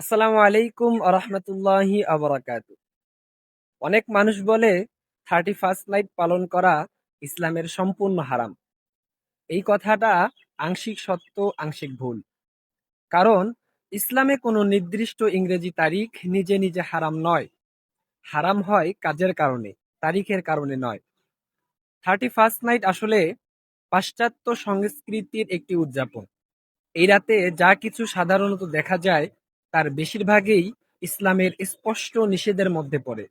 আসসালামু আলাইকুম আরহামতুল্লাহি আবরাকাতু। অনেক মানুষ বলে 31st নাইট পালন করা ইসলামের সম্পূর্ণ হারাম। এই কথাটা আংশিক সত্য, আংশিক ভুল। কারণ ইসলামে কোনো নির্দিষ্ট ইংরেজি তারিখ নিজে নিজে হারাম নয়। হারাম হয় কাজের কারণে, তারিখের কারণে নয়। 31st নাইট আসলে পাশ্চাত্য সংস্কৃতির একটি উদযাপন। এই রাতে যা কিছু সাধারণত দেখা যায় তার বেশিরভাগই ইসলামের স্পষ্ট নিষেধের মধ্যে পড়ে।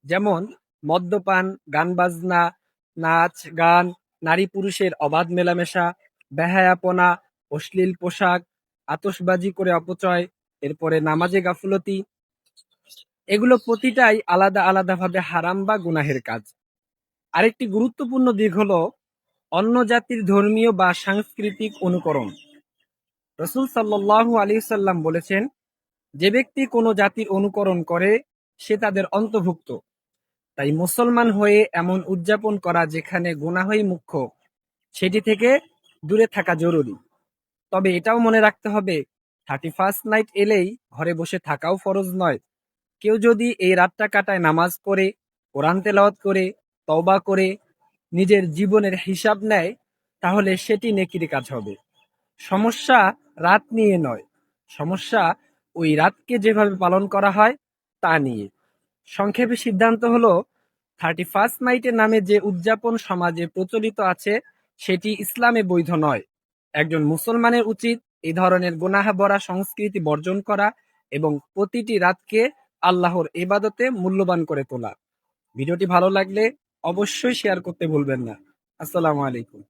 যেমন মদ্যপান, গান-বাজনা, নাচ, গান, নারী-পুরুষের অবাধ মেলামেশা, বেহায়াপনা, অশ্লীল পোশাক, আতশবাজি করে অপচয়, এরপরে নামাজে গাফুলতি। এগুলো প্রতিটাই আলাদা আলাদাভাবে হারাম বা গুনাহের কাজ। আরেকটি গুরুত্বপূর্ণ দিক হলো অন্য জাতির ধর্মীয় বা সাংস্কৃতিক অনুকরণ। রাসূল সাল্লাল্লাহু আলাইহি সাল্লাম বলেছেন, যে ব্যক্তি কোনো জাতির অনুকরণ করে সে তাদের অন্তর্ভুক্ত। তাই মুসলমান হয়ে এমন উদযাপন করা যেখানে গুনাহই মুখ্য, সেটি থেকে দূরে থাকা জরুরি। তবে এটাও মনে রাখতে হবে, 31st নাইট এলেই ঘরে বসে থাকাও ফরজ নয়। কেউ যদি এই রাতটা কাটায় নামাজ পড়ে, কোরআন তেলাওয়াত করে, তওবা করে, নিজের জীবনের হিসাব নেয়, তাহলে সেটি নেকির কাজ হবে। সমস্যা রাত নিয়ে নয়, সমস্যা ওই রাতকে যেভাবে পালন করা হয় তা নিয়ে। সংক্ষেপে সিদ্ধান্ত হলো, 31st নাইটের নামে যে উদযাপন সমাজে প্রচলিত আছে সেটি ইসলামে বৈধ নয়। একজন মুসলমানের উচিত এই ধরনের গুনাহভরা সংস্কৃতি বর্জন করা এবং প্রতিটি রাতকে আল্লাহর ইবাদতে মূল্যবান করে তোলা। ভিডিওটি ভালো লাগলে অবশ্যই শেয়ার করতে ভুলবেন না। আসসালামু আলাইকুম।